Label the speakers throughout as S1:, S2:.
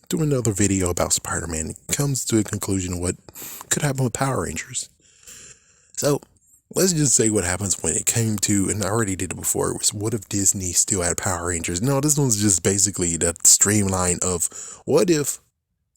S1: doing another video about Spider-Man. It comes to a conclusion of what could happen with Power Rangers. So, let's just say what happens when it came to, and I already did it before, was what if Disney still had Power Rangers? No, this one's just basically the streamline of what if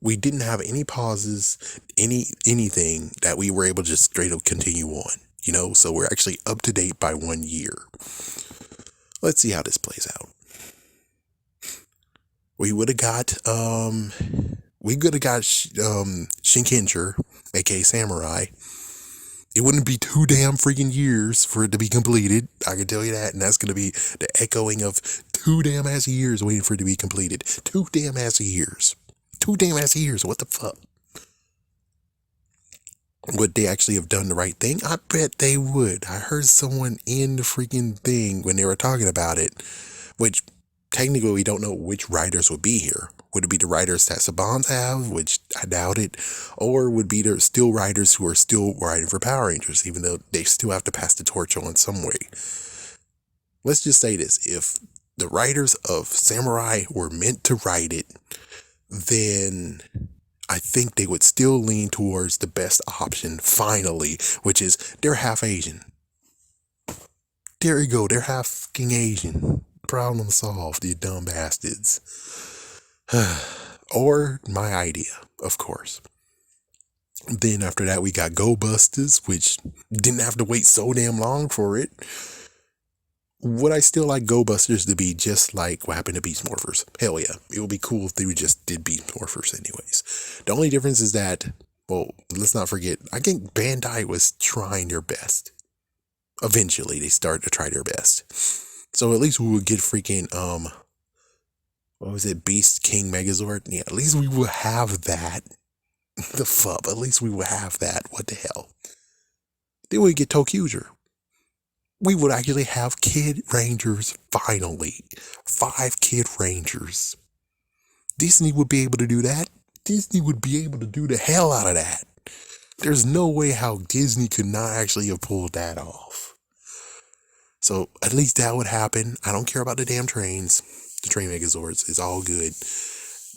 S1: we didn't have any pauses, anything that we were able to just straight up continue on. So we're actually up to date by 1 year. Let's see how this plays out. We would have got Shinkenger, aka Samurai. It wouldn't be too damn freaking years for it to be completed. I can tell you that. And that's going to be the echoing of 2 damn ass years waiting for it to be completed. 2 damn ass years. 2 damn ass years. What the fuck? Would they actually have done the right thing? I bet they would. I heard someone in the freaking thing when they were talking about it, which technically we don't know which writers would be here. Would it be the writers that Sabans have, which I doubt it, or would be there still writers who are still writing for Power Rangers, even though they still have to pass the torch on some way? Let's just say this. If the writers of Samurai were meant to write it, then I think they would still lean towards the best option, finally, which is they're half Asian. There you go, they're half fucking Asian. Problem solved, you dumb bastards. Or my idea, of course. Then after that, we got Go Busters, which didn't have to wait so damn long for it. Would I still like Go Busters to be just like what happened to Beast Morphers? Hell yeah. It would be cool if they just did Beast Morphers anyways. The only difference is that, well, let's not forget, I think Bandai was trying their best. Eventually, they started to try their best. So at least we would get freaking, what was it, Beast King Megazord? Yeah, at least we will have that. The fuck, at least we will have that. What the hell? Then we get ToQger. We would actually have Kid Rangers finally. 5 Kid Rangers. Disney would be able to do that. Disney would be able to do the hell out of that. There's no way how Disney could not actually have pulled that off. So at least that would happen. I don't care about the damn trains. The train Megazords is all good.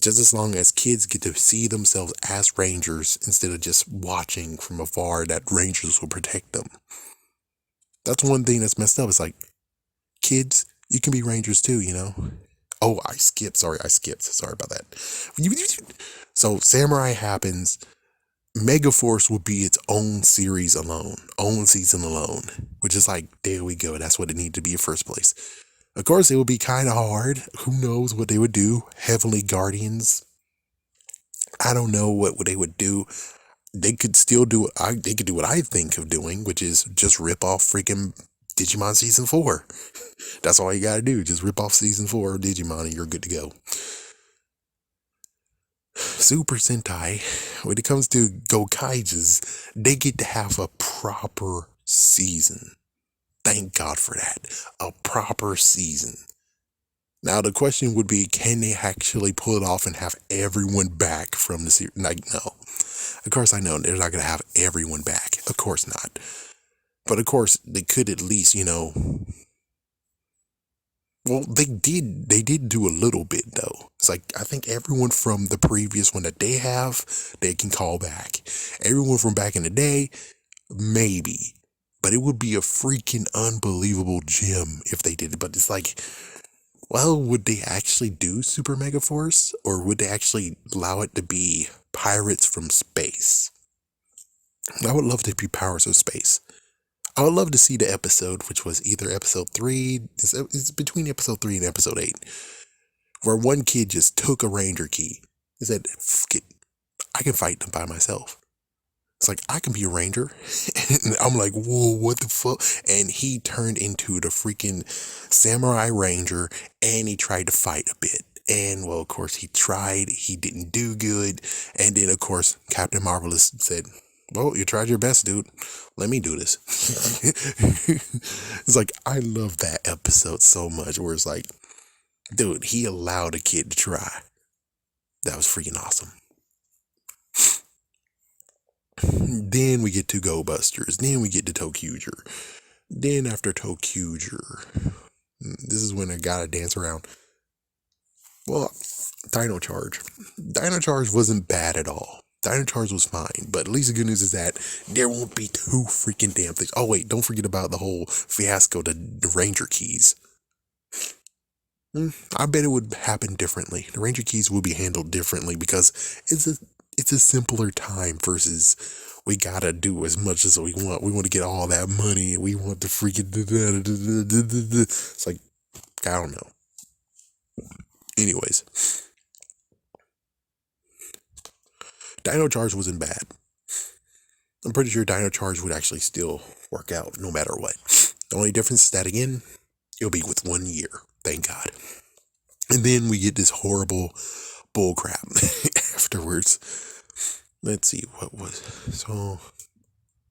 S1: Just as long as kids get to see themselves as Rangers instead of just watching from afar that Rangers will protect them. That's one thing that's messed up. It's like, kids, you can be Rangers too, Oh, I skipped. Sorry about that. So Samurai happens. Megaforce would be its own series alone, own season alone, which is like, there we go. That's what it needed to be in first place. Of course, it would be kind of hard. Who knows what they would do? Heavenly Guardians. I don't know what they would do. They could still do they could do what I think of doing, which is just rip off freaking Digimon Season 4. That's all you gotta do. Just rip off Season 4 of Digimon and you're good to go. Super Sentai, when it comes to Gokaijas, they get to have a proper season. Thank God for that. A proper season. Now the question would be, can they actually pull it off and have everyone back from the series? Like, no. Of course I know they're not going to have everyone back. Of course not. But of course they could at least, well, they did do a little bit though. It's like, I think everyone from the previous one that they have, they can call back. Everyone from back in the day, maybe. But it would be a freaking unbelievable gem if they did it. But it's like, well, would they actually do Super Mega Force? Or would they actually allow it to be Pirates from Space? I would love to be Pirates of Space. I would love to see the episode, which was either episode 3, it's between episode 3 and episode 8, where one kid just took a Ranger key. He said, "Fuck it, I can fight them by myself." It's like, I can be a Ranger. And I'm like, whoa, what the fuck? And he turned into the freaking Samurai Ranger and he tried to fight a bit. And, well, of course, he tried. He didn't do good. And then, of course, Captain Marvelous said, well, you tried your best, dude. Let me do this. It's like, I love that episode so much where it's like, dude, he allowed a kid to try. That was freaking awesome. Then we get to Go Busters. Then we get to ToQger. Then after ToQger, this is when I gotta dance around. Well, Dino Charge. Dino Charge wasn't bad at all. Dino Charge was fine, but at least the good news is that there won't be too freaking damn things. Oh wait, don't forget about the whole fiasco, the Ranger keys. I bet it would happen differently. The Ranger keys will be handled differently because it's a simpler time versus we gotta do as much as we want. We want to get all that money. We want the freaking. It's like, I don't know. Anyways, Dino Charge wasn't bad. I'm pretty sure Dino Charge would actually still work out no matter what. The only difference is that, again, it'll be with 1 year. Thank God. And then we get this horrible bullcrap afterwards. Let's see, what was. So,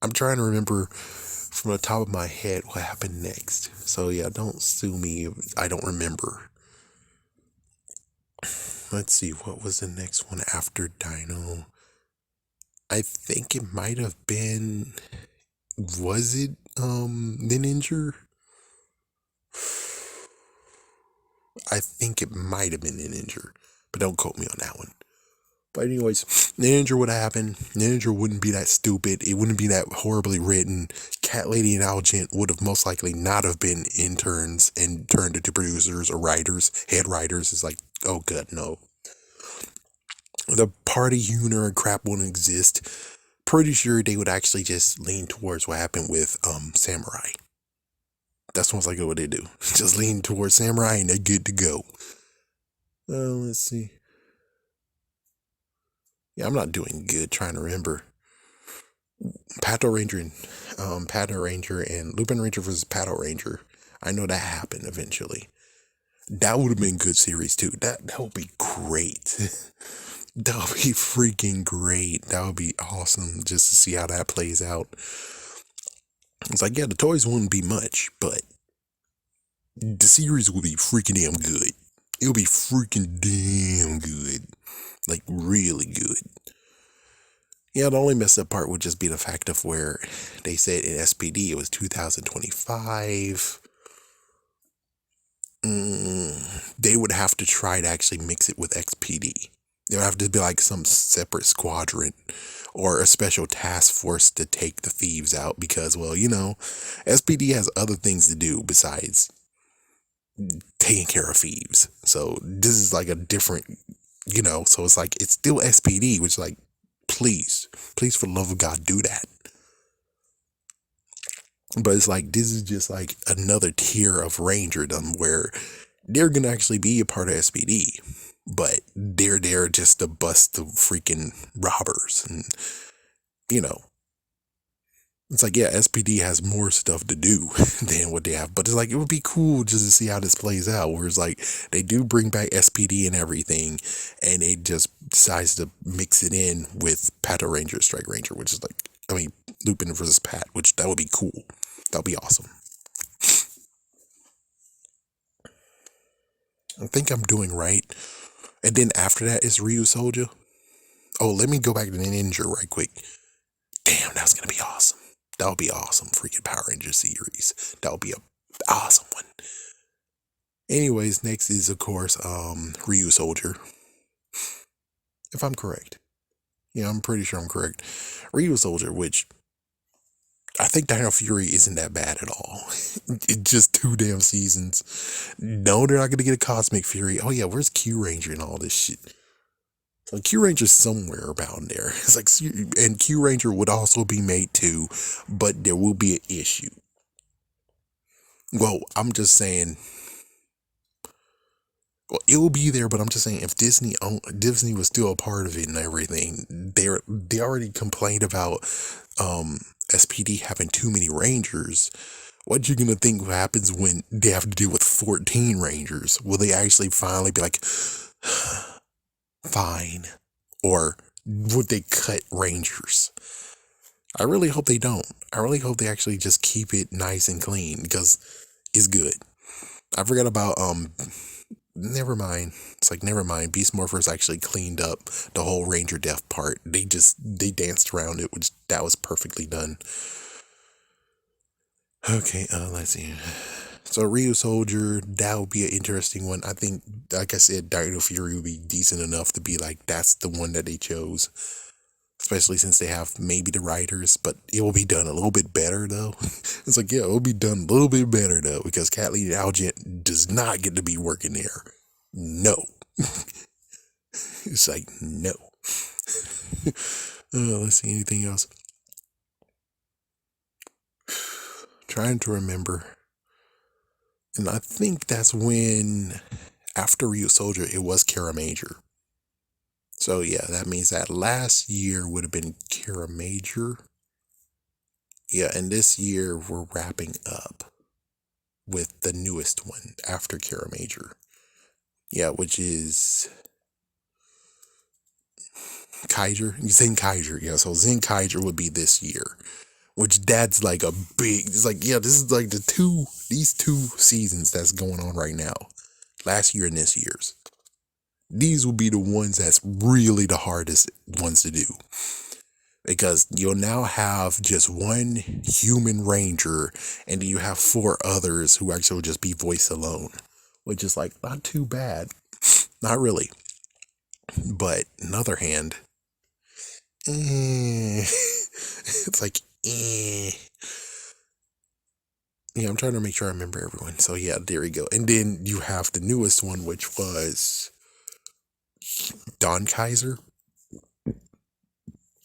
S1: I'm trying to remember from the top of my head what happened next. So, yeah, don't sue me if I don't remember. Let's see, what was the next one after Dino? I think it might have been. Was it Ninja? I think it might have been Ninja, but don't quote me on that one. But anyways, Ninja would happen. Ninja wouldn't be that stupid. It wouldn't be that horribly written. Cat Lady and Algent would have most likely not have been interns and turned into producers or writers. Head writers is like, oh god, no. The party humor and crap wouldn't exist. Pretty sure they would actually just lean towards what happened with Samurai. That's most likely what they do. Just lean towards Samurai and they're good to go. Let's see. Yeah, I'm not doing good trying to remember. Pato Ranger and Lupin Ranger versus Pato Ranger. I know that happened eventually. That would have been good series too. That would be great. That would be freaking great. That would be awesome just to see how that plays out. It's like, yeah, the toys wouldn't be much, but the series would be freaking damn good. It would be freaking damn good. Like, really good. Yeah, the only messed up part would just be the fact of where they said in SPD it was 2025. They would have to try to actually mix it with XPD. There would have to be like some separate squadron or a special task force to take the thieves out because, well, SPD has other things to do besides taking care of thieves. So this is like a different, so it's like, it's still SPD, which is like, please for the love of God, do that. But it's like, this is just like another tier of Rangerdom where they're going to actually be a part of SPD, but they're there just to bust the freaking robbers. And, it's like, yeah, SPD has more stuff to do than what they have. But it's like, it would be cool just to see how this plays out. Where it's like, they do bring back SPD and everything, and they just decides to mix it in with Pato Ranger, Strike Ranger, which is like, Lupin versus Pat, which that would be cool. That would be awesome. I think I'm doing right. And then after that is Ryusoulger. Oh, let me go back to the Ninja right quick. Damn, that's going to be awesome. That would be awesome. Freaking Power Ranger series. That would be an awesome one. Anyways, next is, of course, Ryusoulger. If I'm correct. Yeah, I'm pretty sure I'm correct. Ryusoulger, which I think Dino Fury isn't that bad at all. It's just 2 damn seasons. No, they're not going to get a Cosmic Fury. Oh, yeah, where's Q Ranger and all this shit? So Q Ranger's somewhere around there. It's like, and Q Ranger would also be made too, but there will be an issue. Well, I'm just saying, well, it will be there, but I'm just saying, if Disney was still a part of it and everything, they already complained about SPD having too many Rangers. What you gonna think happens when they have to deal with 14 Rangers? Will they actually finally be like, fine? Or would they cut Rangers? I really hope they don't. I really hope they actually just keep it nice and clean because it's good. I forgot about, never mind. It's like, never mind. Beast Morphers actually cleaned up the whole Ranger Death part. They danced around it, which that was perfectly done. Okay, let's see. So Ryu Soldier, that would be an interesting one. I think, like I said, Dino Fury would be decent enough to be like that's the one that they chose, especially since they have maybe the writers, but it will be done a little bit better though. It's like, yeah, it will be done a little bit better though, because Kathleen Algent does not get to be working there. No. It's like, no. Let's see, anything else? Trying to remember. And I think that's when, after Ryu Soldier, it was Kara Major. So yeah, that means that last year would have been Kara Major. Yeah, and this year we're wrapping up with the newest one after Kara Major. Yeah, which is Kaiser, Zen Kaiser. Yeah, so Zen Kaiser would be this year, which that's like a big. It's like, yeah, this is like these two seasons that's going on right now, last year and this year's. These will be the ones that's really the hardest ones to do, because you'll now have just one human ranger, and then you have 4 others who actually will just be voice alone, which is like not too bad, not really. But on the other hand, it's like, yeah, I'm trying to make sure I remember everyone. So yeah, there we go. And then you have the newest one, which was Don Kaiser,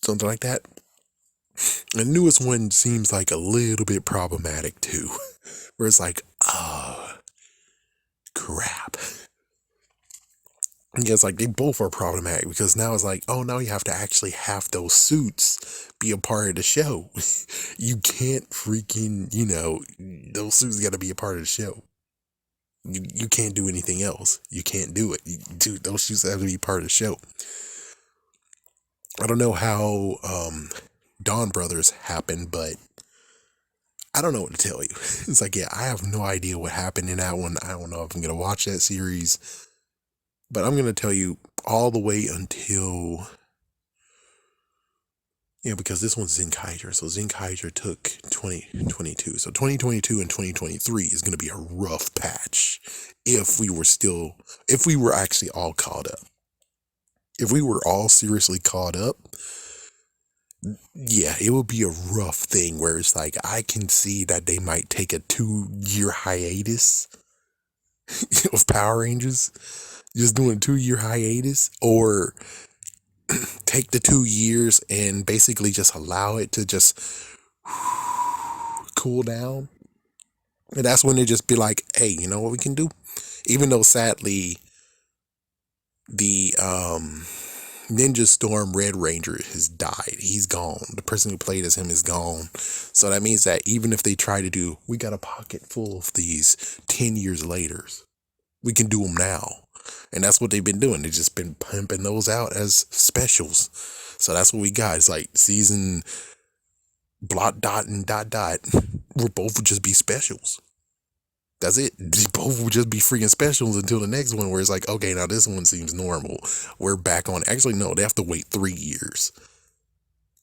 S1: something like that. The newest one seems like a little bit problematic too, where it's like, oh, crap. Yeah, it's like they both are problematic, because now it's like, oh, now you have to actually have those suits be a part of the show. You can't freaking, those suits got to be a part of the show. You can't do anything else. You can't do it. Dude, those suits have to be part of the show. I don't know how Dawn Brothers happened, but I don't know what to tell you. It's like, yeah, I have no idea what happened in that one. I don't know if I'm going to watch that series. But I'm going to tell you all the way until, because this one's Zen Kaiser. So Zen Kaiser took 2022. So 2022 and 2023 is going to be a rough patch if we were actually all caught up. If we were all seriously caught up, yeah, it would be a rough thing where it's like, I can see that they might take a 2-year hiatus of Power Rangers. Just doing a 2-year hiatus, or take the 2 years and basically just allow it to just cool down. And that's when they just be like, hey, you know what we can do? Even though sadly the Ninja Storm Red Ranger has died. He's gone. The person who played as him is gone. So that means that even if they try to do, we got a pocket full of these 10 years later, we can do them now. And that's what they've been doing. They've just been pumping those out as specials. So that's what we got. It's like season blot dot and dot dot. We'll both just be specials. That's it. They both will just be freaking specials until the next one, where it's like, okay, now this one seems normal. We're back on. Actually, no, they have to wait 3 years.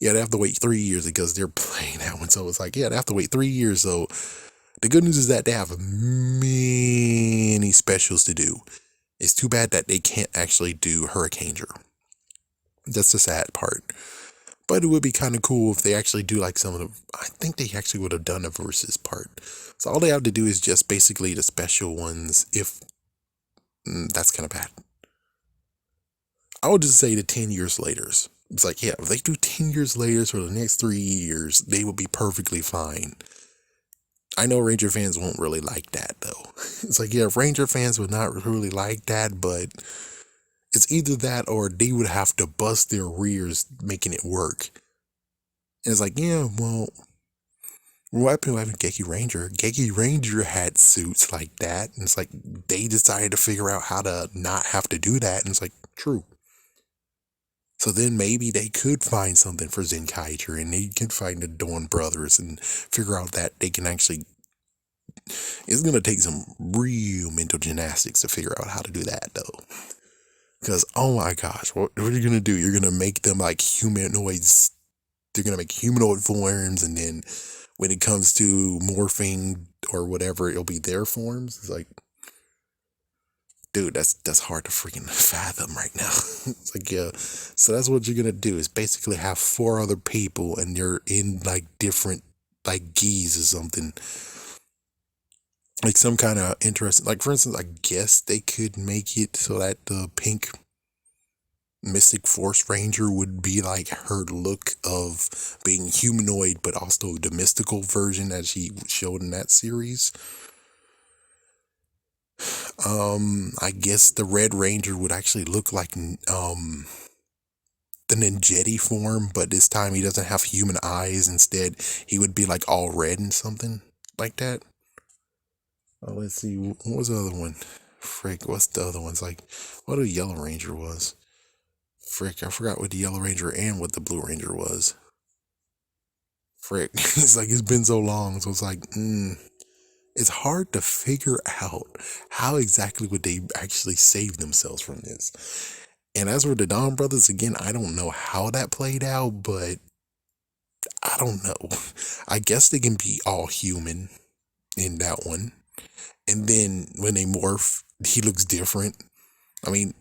S1: Yeah, they have to wait 3 years because they're playing that one. So it's like, yeah, they have to wait 3 years. So the good news is that they have many specials to do. It's too bad that they can't actually do Hurricaneer. That's the sad part. But it would be kind of cool if they actually do like some of the, I think they actually would have done a versus part. So all they have to do is just basically the special ones, if that's kind of bad. I would just say the 10 years later. It's like, yeah, if they do 10 years later for the next 3 years, they will be perfectly fine. I know Ranger fans won't really like that though. It's like, yeah, Ranger fans would not really like that, but it's either that or they would have to bust their rears making it work. And it's like, yeah, well, what happened with Geki Ranger? Geki Ranger had suits like that. And it's like, they decided to figure out how to not have to do that. And it's like, true. So then maybe they could find something for Zen Kaiser, and they could find the Dawn Brothers and figure out that they can actually, it's going to take some real mental gymnastics to figure out how to do that though. Because, oh my gosh, what are you going to do? You're going to make them like humanoids. They're going to make humanoid forms, and then when it comes to morphing or whatever, it'll be their forms. It's like, dude, that's hard to freaking fathom right now. It's like, yeah. So that's what you're gonna do is basically have 4 other people and they're in like different like geese or something. Like some kind of interesting, like for instance, I guess they could make it so that the pink Mystic Force Ranger would be like her look of being humanoid, but also the mystical version as she showed in that series. I guess the Red Ranger would actually look like the Ninjetti form, but this time he doesn't have human eyes. Instead, he would be like all red and something like that. Let's see, what was the other one? Frick, what's the other ones like? What a Yellow Ranger was. Frick, I forgot what the Yellow Ranger and what the Blue Ranger was. Frick, it's like it's been so long, so it's like, it's hard to figure out how exactly would they actually save themselves from this. And as for the Dawn Brothers, again, I don't know how that played out, but I don't know. I guess they can be all human in that one. And then when they morph, he looks different. I mean,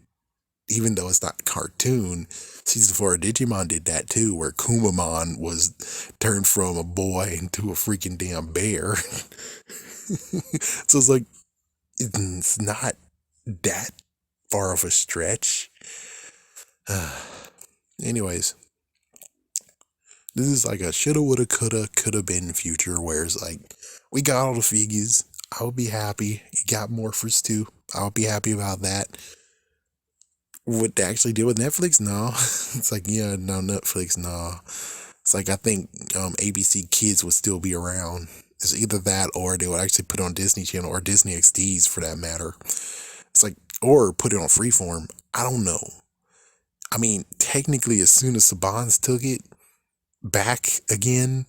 S1: even though it's not cartoon, season 4 of Digimon did that too, where Kumamon was turned from a boy into a freaking damn bear. So it's like, it's not that far of a stretch. Anyways, this is like a shoulda, woulda, coulda been future, where it's like, we got all the figures. I would be happy. You got Morphers too. I would be happy about that. Would they actually deal with Netflix? No. It's like, yeah, no, Netflix, no. It's like, I think ABC Kids would still be around. It's either that or they would actually put it on Disney Channel or Disney XDs for that matter. It's like, or put it on Freeform. I don't know. I mean, technically, as soon as Saban's took it back again,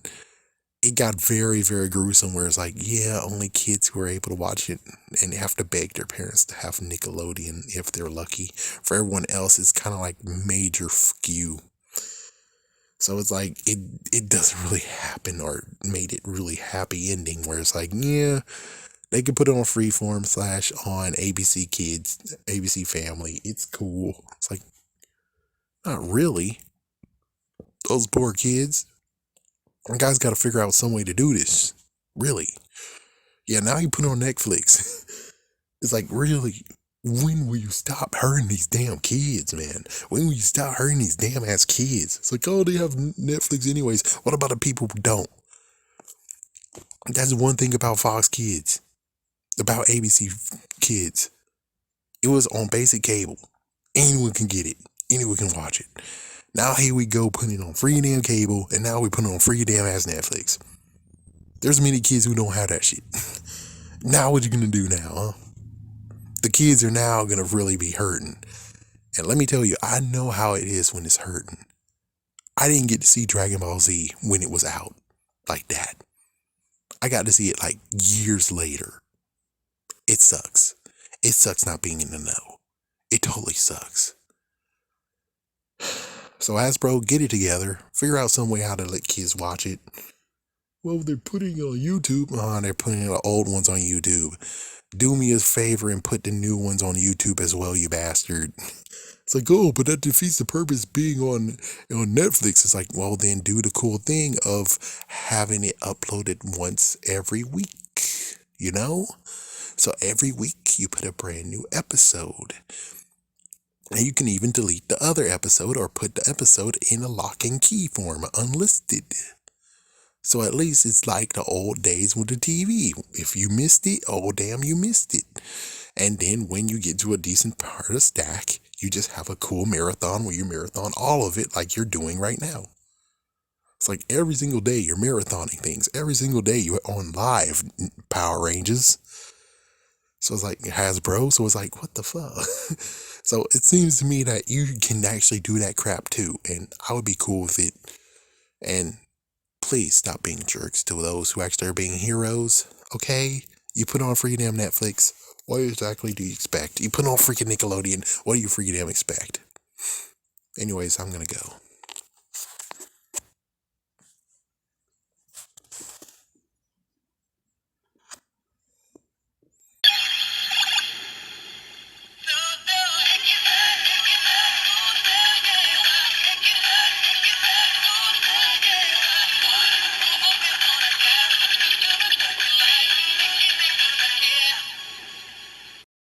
S1: it got very, very gruesome, where it's like, yeah, only kids who are able to watch it, and they have to beg their parents to have Nickelodeon if they're lucky. For everyone else, it's kind of like major skew. So it's like, it doesn't really happen, or made it really happy ending, where it's like, yeah, they could put it on Freeform / on ABC Kids, ABC Family. It's cool. It's like, not really. Those poor kids. You guys got to figure out some way to do this. Really. Yeah, now you put it on Netflix. It's like, really, when will you stop hurting these damn kids, man? When will you stop hurting these damn ass kids? It's like, oh, they have Netflix anyways. What about the people who don't? That's one thing about Fox Kids. About ABC Kids. It was on basic cable. Anyone can get it. Anyone can watch it. Now here we go putting it on free damn cable, and now we put it on free damn ass Netflix. There's many kids who don't have that shit. Now what you gonna do now, huh? The kids are now gonna really be hurting. And let me tell you, I know how it is when it's hurting. I didn't get to see Dragon Ball Z when it was out like that. I got to see it like years later. It sucks. It sucks not being in the know. It totally sucks. So Hasbro, get it together. Figure out some way how to let kids watch it. Well, they're putting it on YouTube. They're putting the old ones on YouTube. Do me a favor and put the new ones on YouTube as well, you bastard. It's like, oh, but that defeats the purpose of being on Netflix. It's like, well, then do the cool thing of having it uploaded once every week, you know? So every week you put a brand new episode. And you can even delete the other episode or put the episode in a lock and key form, unlisted. So at least it's like the old days with the TV. If you missed it, oh damn, you missed it. And then when you get to a decent part of the stack, you just have a cool marathon where you marathon all of it like you're doing right now. It's like every single day you're marathoning things. Every single day you're on live Power Rangers. So it's like Hasbro. So it's like, what the fuck? So it seems to me that you can actually do that crap too. And I would be cool with it. And please stop being jerks to those who actually are being heroes. Okay? You put on free damn Netflix. What exactly do you expect? You put on freaking Nickelodeon. What do you freaking damn expect? Anyways, I'm gonna go.